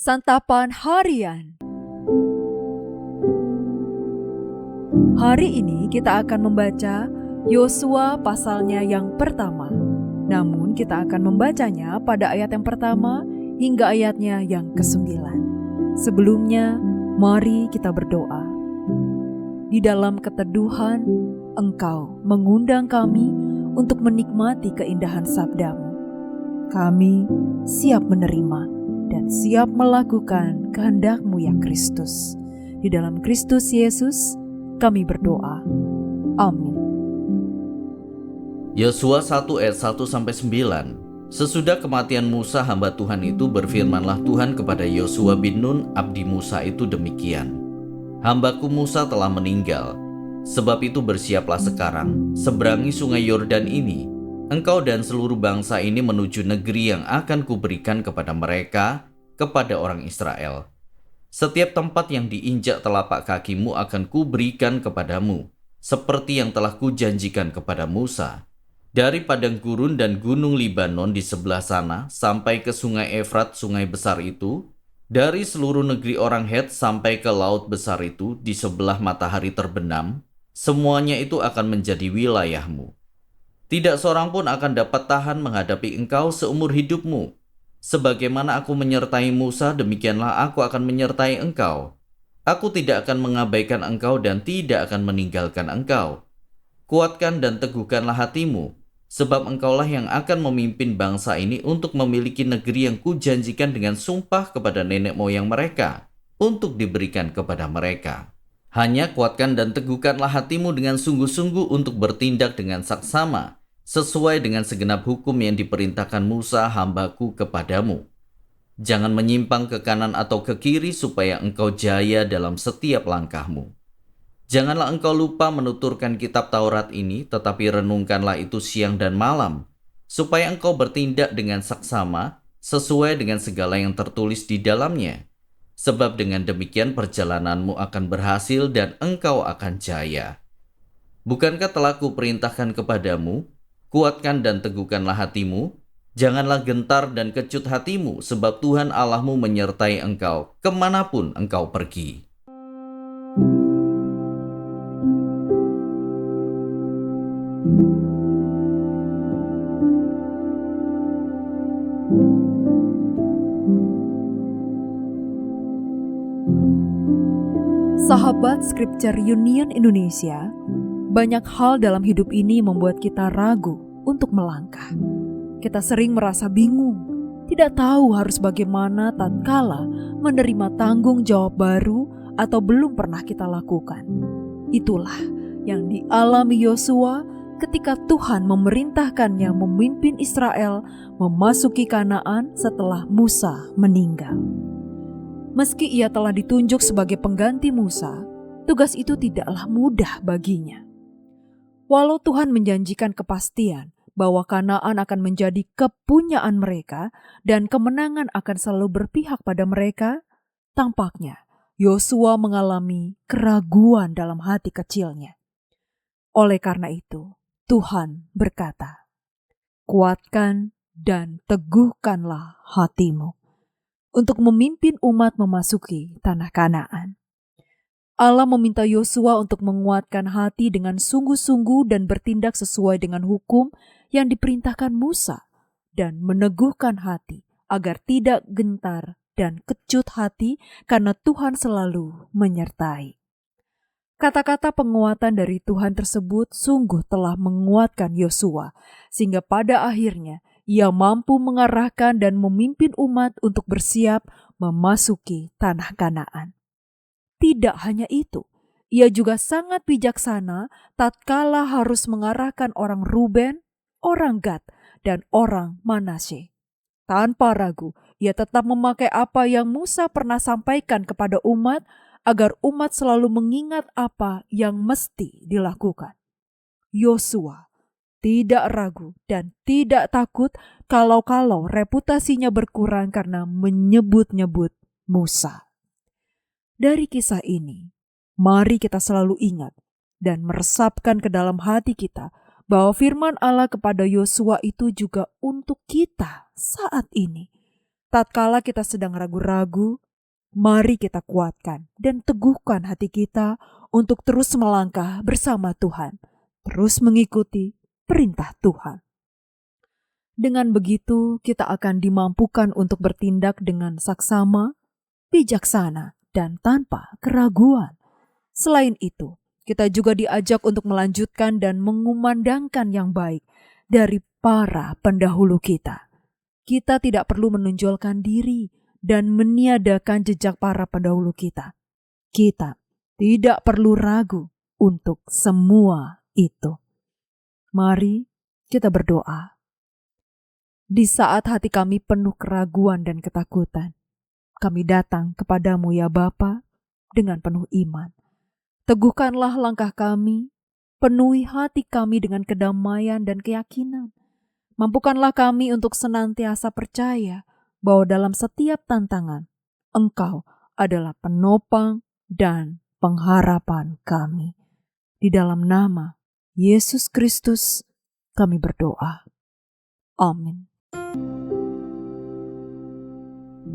Santapan Harian. Hari ini kita akan membaca Yosua pasalnya yang pertama. Namun kita akan membacanya pada ayat yang pertama hingga ayatnya yang ke-9. Sebelumnya, mari kita berdoa. Di dalam keteduhan, Engkau mengundang kami untuk menikmati keindahan sabda-Mu. Kami siap menerima dan siap melakukan kehendak-Mu ya Kristus. Di dalam Kristus Yesus, kami berdoa. Amin. Yosua 1 ayat 1-9. Sesudah kematian Musa hamba Tuhan itu, berfirmanlah Tuhan kepada Yosua bin Nun abdi Musa itu demikian. Hambaku Musa telah meninggal. Sebab itu bersiaplah sekarang, seberangi sungai Yordan ini. Engkau dan seluruh bangsa ini menuju negeri yang akan kuberikan kepada mereka, kepada orang Israel. Setiap tempat yang diinjak telapak kakimu akan kuberikan kepadamu, seperti yang telah kujanjikan kepada Musa. Dari padang gurun dan gunung Libanon di sebelah sana, sampai ke sungai Efrat, sungai besar itu, dari seluruh negeri orang Het sampai ke laut besar itu, di sebelah matahari terbenam, semuanya itu akan menjadi wilayahmu. Tidak seorang pun akan dapat tahan menghadapi engkau seumur hidupmu. Sebagaimana aku menyertai Musa, demikianlah aku akan menyertai engkau. Aku tidak akan mengabaikan engkau dan tidak akan meninggalkan engkau. Kuatkan dan teguhkanlah hatimu, sebab engkaulah yang akan memimpin bangsa ini untuk memiliki negeri yang kujanjikan dengan sumpah kepada nenek moyang mereka, untuk diberikan kepada mereka. Hanya kuatkan dan teguhkanlah hatimu dengan sungguh-sungguh untuk bertindak dengan saksama, sesuai dengan segenap hukum yang diperintahkan Musa hambaku kepadamu. Jangan menyimpang ke kanan atau ke kiri supaya engkau jaya dalam setiap langkahmu. Janganlah engkau lupa menuturkan kitab Taurat ini, tetapi renungkanlah itu siang dan malam, supaya engkau bertindak dengan saksama, sesuai dengan segala yang tertulis di dalamnya. Sebab dengan demikian perjalananmu akan berhasil dan engkau akan jaya. Bukankah telah kuperintahkan kepadamu, kuatkan dan teguhkanlah hatimu, janganlah gentar dan kecut hatimu, sebab Tuhan Allahmu menyertai engkau kemanapun engkau pergi. Sahabat Scripture Union Indonesia, banyak hal dalam hidup ini membuat kita ragu untuk melangkah. Kita sering merasa bingung, tidak tahu harus bagaimana tatkala menerima tanggung jawab baru atau belum pernah kita lakukan. Itulah yang dialami Yosua ketika Tuhan memerintahkannya memimpin Israel memasuki Kanaan setelah Musa meninggal. Meski ia telah ditunjuk sebagai pengganti Musa, tugas itu tidaklah mudah baginya. Walau Tuhan menjanjikan kepastian bahwa Kanaan akan menjadi kepunyaan mereka dan kemenangan akan selalu berpihak pada mereka, tampaknya Yosua mengalami keraguan dalam hati kecilnya. Oleh karena itu, Tuhan berkata, "Kuatkan dan teguhkanlah hatimu untuk memimpin umat memasuki tanah Kanaan." Allah meminta Yosua untuk menguatkan hati dengan sungguh-sungguh dan bertindak sesuai dengan hukum yang diperintahkan Musa, dan meneguhkan hati agar tidak gentar dan kecut hati karena Tuhan selalu menyertai. Kata-kata penguatan dari Tuhan tersebut sungguh telah menguatkan Yosua, sehingga pada akhirnya ia mampu mengarahkan dan memimpin umat untuk bersiap memasuki tanah Kanaan. Tidak hanya itu, ia juga sangat bijaksana tatkala harus mengarahkan orang Ruben, orang Gad, dan orang Manasye. Tanpa ragu, ia tetap memakai apa yang Musa pernah sampaikan kepada umat agar umat selalu mengingat apa yang mesti dilakukan. Yosua tidak ragu dan tidak takut kalau-kalau reputasinya berkurang karena menyebut-nyebut Musa. Dari kisah ini, mari kita selalu ingat dan meresapkan ke dalam hati kita bahwa firman Allah kepada Yosua itu juga untuk kita saat ini. Tatkala kita sedang ragu-ragu, mari kita kuatkan dan teguhkan hati kita untuk terus melangkah bersama Tuhan, terus mengikuti perintah Tuhan. Dengan begitu, kita akan dimampukan untuk bertindak dengan saksama, bijaksana, dan tanpa keraguan. Selain itu, kita juga diajak untuk melanjutkan dan mengumandangkan yang baik dari para pendahulu kita. Kita tidak perlu menonjolkan diri dan meniadakan jejak para pendahulu kita. Kita tidak perlu ragu untuk semua itu. Mari kita berdoa. Di saat hati kami penuh keraguan dan ketakutan, kami datang kepadamu ya Bapa dengan penuh iman. Teguhkanlah langkah kami, penuhi hati kami dengan kedamaian dan keyakinan. Mampukanlah kami untuk senantiasa percaya bahwa dalam setiap tantangan, Engkau adalah penopang dan pengharapan kami. Di dalam nama Yesus Kristus, kami berdoa. Amin.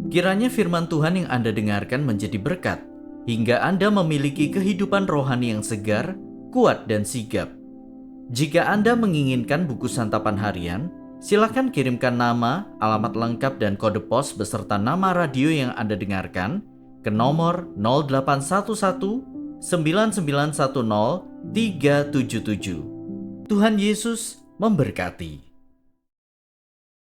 Kiranya firman Tuhan yang Anda dengarkan menjadi berkat, hingga Anda memiliki kehidupan rohani yang segar, kuat, dan sigap. Jika Anda menginginkan buku santapan harian, silakan kirimkan nama, alamat lengkap, dan kode pos beserta nama radio yang Anda dengarkan ke nomor 0811 9910 377. Tuhan Yesus memberkati.